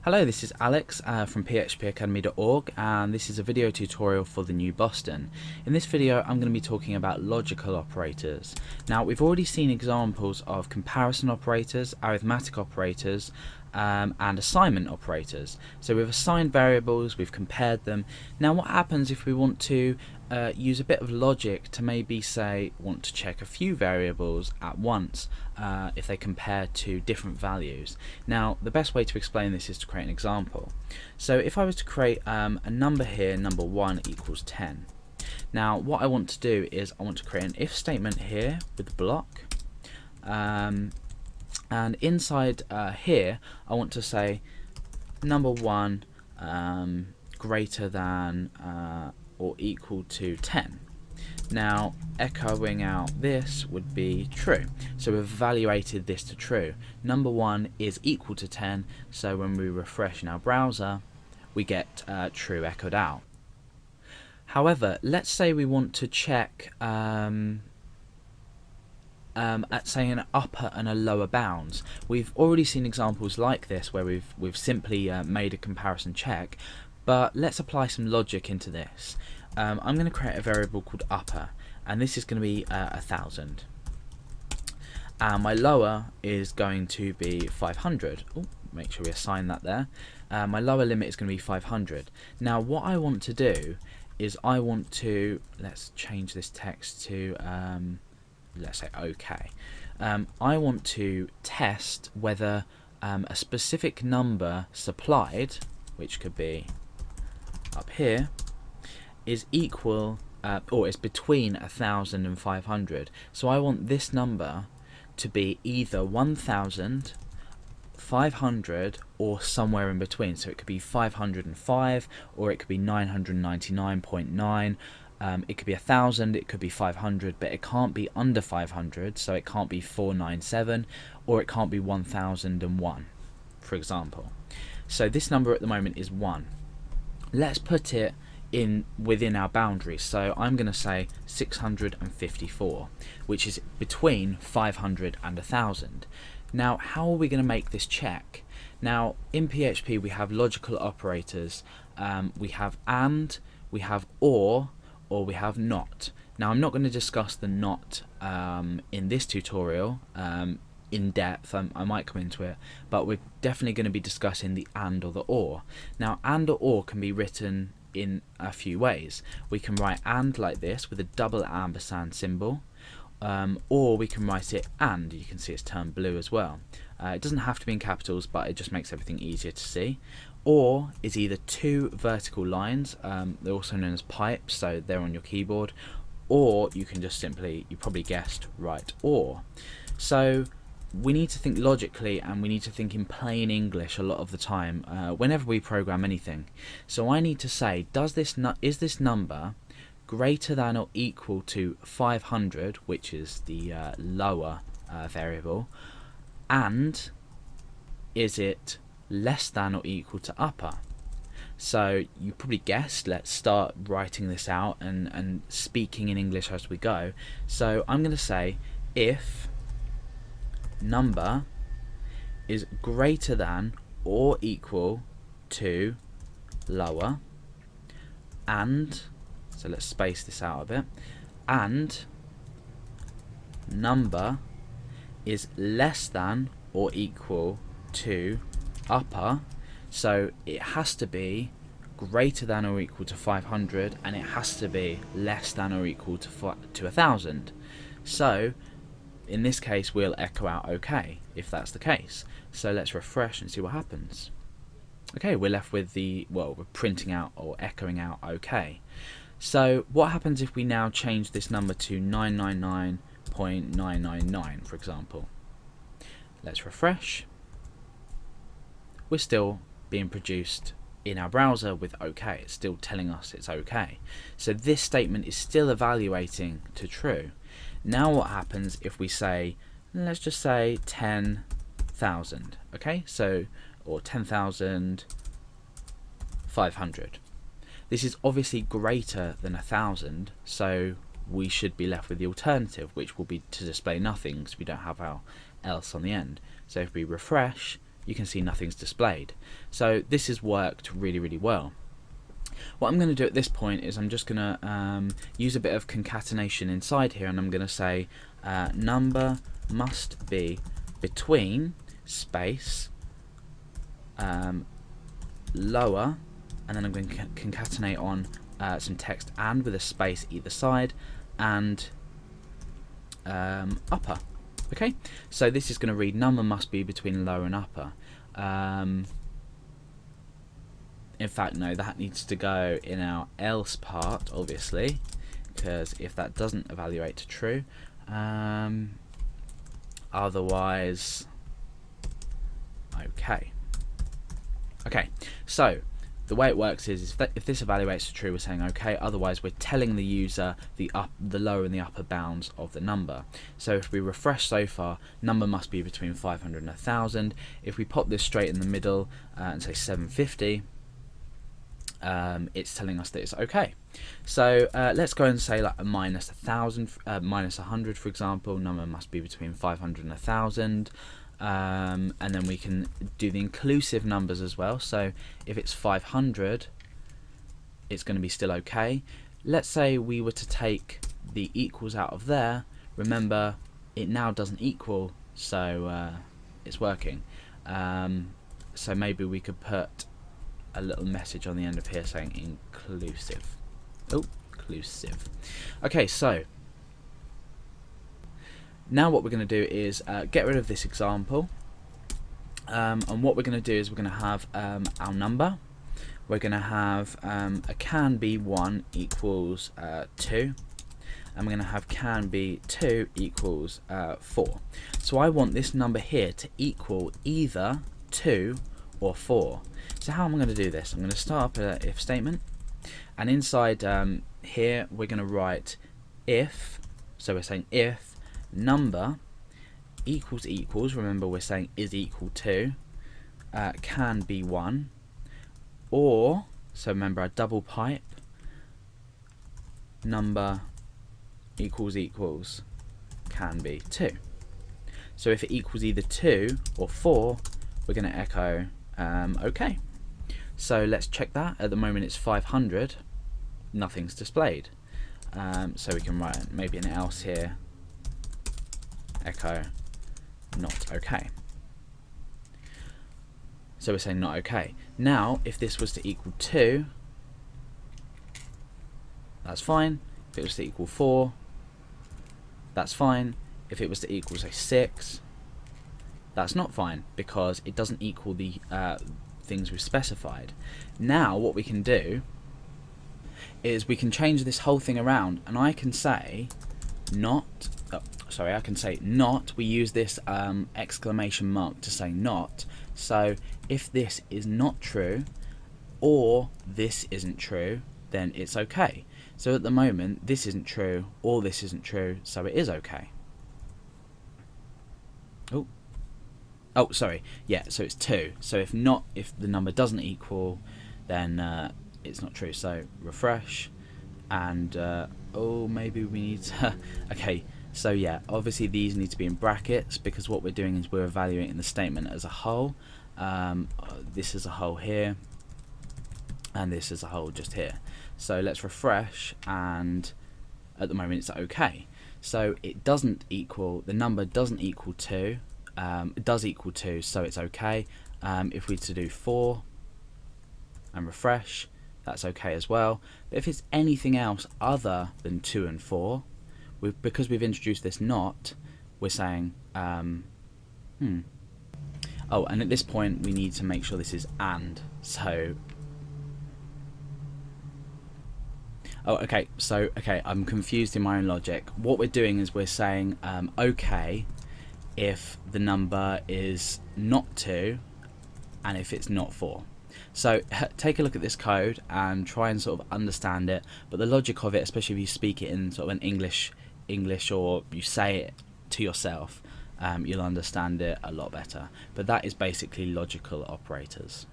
Hello, this is Alex from phpacademy.org, and this is a video tutorial for the new Boston. In this video I'm going to be talking about logical operators. Now, we've already seen examples of comparison operators, arithmetic operators, and assignment operators. So we've assigned variables, we've compared them. Now what happens if we want to use a bit of logic to maybe say want to check a few variables at once if they compare to different values? Now the best way to explain this is to create an example. So if I was to create a number here, number 1 equals 10. Now what I want to do is I want to create an if statement here with the block, and inside here I want to say number 1 greater than or equal to 10. Now echoing out this would be true, so we've evaluated this to true. Number 1 is equal to 10, so when we refresh in our browser we get true echoed out. However, let's say we want to check at say an upper and a lower bounds. We've already seen examples like this where we've simply made a comparison check, but let's apply some logic into this. I'm going to create a variable called upper, and this is going to be 1000, and my lower is going to be 500. Oh, make sure we assign that there. My lower limit is going to be 500. Now what I want to do is I want to, let's change this text to let's say OK. I want to test whether a specific number supplied, which could be up here, is equal or is between 1000 and 500. So I want this number to be either 1000, 500, or somewhere in between. So it could be 505, or it could be 999.9. It could be 1000, it could be 500, but it can't be under 500, so it can't be 497, or it can't be 1001, for example. So this number at the moment is 1. Let's put it in within our boundaries, so I'm going to say 654, which is between 500 and 1000. Now how are we going to make this check? Now in PHP we have logical operators, we have and, we have or we have not. Now I'm not going to discuss the not in this tutorial in depth. I might come into it, but we're definitely going to be discussing the and or the or. Now and or can be written in a few ways. We can write and like this with a double ampersand symbol, or we can write it and. You can see it's turned blue as well. It doesn't have to be in capitals, but it just makes everything easier to see. Or is either two vertical lines, they're also known as pipes, so they're on your keyboard, or you can just simply, you probably guessed, write or. So we need to think logically, and we need to think in plain English a lot of the time whenever we program anything. So I need to say, is this number greater than or equal to 500, which is the lower variable, and is it less than or equal to upper? So you probably guessed. Let's start writing this out and speaking in English as we go. So I'm going to say if number is greater than or equal to lower, and, so let's space this out a bit, and number is less than or equal to upper, so it has to be greater than or equal to 500, and it has to be less than or equal to 1000. So in this case we'll echo out OK if that's the case. So let's refresh and see what happens. Okay, we're left with the, well, we're printing out or echoing out OK. So what happens if we now change this number to 999.999, for example? Let's refresh. We're still being produced in our browser with OK. It's still telling us it's OK. So this statement is still evaluating to true. Now what happens if we say, let's just say 10,000, okay? So, or 10,500. This is obviously greater than 1,000, so we should be left with the alternative, which will be to display nothing because we don't have our else on the end. So if we refresh, you can see nothing's displayed. So this has worked really well. What I'm going to do at this point is I'm just going to use a bit of concatenation inside here, and I'm going to say number must be between space lower, and then I'm going to concatenate on some text and with a space either side, and upper. Okay, so this is going to read number must be between lower and upper. In fact, no, that needs to go in our else part, obviously, because if that doesn't evaluate to true, otherwise, okay. Okay, so the way it works is if this evaluates to true, we're saying okay. Otherwise, we're telling the user the lower and the upper bounds of the number. So if we refresh so far, number must be between 500 and 1000. If we pop this straight in the middle and say 750, it's telling us that it's okay. So let's go and say like a minus 1000, minus 100, for example. Number must be between 500 and 1000. And then we can do the inclusive numbers as well. So if it's 500, it's going to be still okay. Let's say we were to take the equals out of there. Remember, it now doesn't equal, so it's working. So maybe we could put a little message on the end of here saying inclusive. Oh, inclusive. Okay, so now what we're going to do is get rid of this example, and what we're going to do is we're going to have our number. We're going to have a can be 1 equals 2, and we're going to have can be 2 equals 4. So I want this number here to equal either 2 or 4. So how am I going to do this? I'm going to start up an if statement, and inside here we're going to write if. So we're saying if number equals, remember we're saying is equal to, can be 1, or, so remember our double pipe, number equals can be 2. So if it equals either 2 or 4, we're going to echo okay. So let's check that. At the moment it's 500, nothing's displayed. So we can write maybe an else here, echo not okay. So we're saying not okay. Now if this was to equal 2, that's fine. If it was to equal 4, that's fine. If it was to equal say 6, that's not fine, because it doesn't equal the things we've specified. Now what we can do is we can change this whole thing around, and I can say not, I can say not. We use this exclamation mark to say not. So if this is not true, or this isn't true, then it's okay. So at the moment this isn't true, or this isn't true, so it is okay. Oh, sorry. Yeah, so it's 2. So if the number doesn't equal, then it's not true. So refresh, and oh, maybe we need to. Okay, so yeah, obviously these need to be in brackets, because what we're doing is we're evaluating the statement as a whole. This is a whole here, and this is a whole just here. So let's refresh, and at the moment it's okay. So it doesn't equal, the number doesn't equal 2. It does equal 2, so it's okay. If we were to do 4 and refresh, that's okay as well. But if it's anything else other than 2 and 4, because we've introduced this not, we're saying oh, and at this point we need to make sure this is and. So okay, I'm confused in my own logic. What we're doing is we're saying okay if the number is not 2 and if it's not 4. So take a look at this code and try and sort of understand it, but the logic of it, especially if you speak it in sort of an English, or you say it to yourself, you'll understand it a lot better. But that is basically logical operators.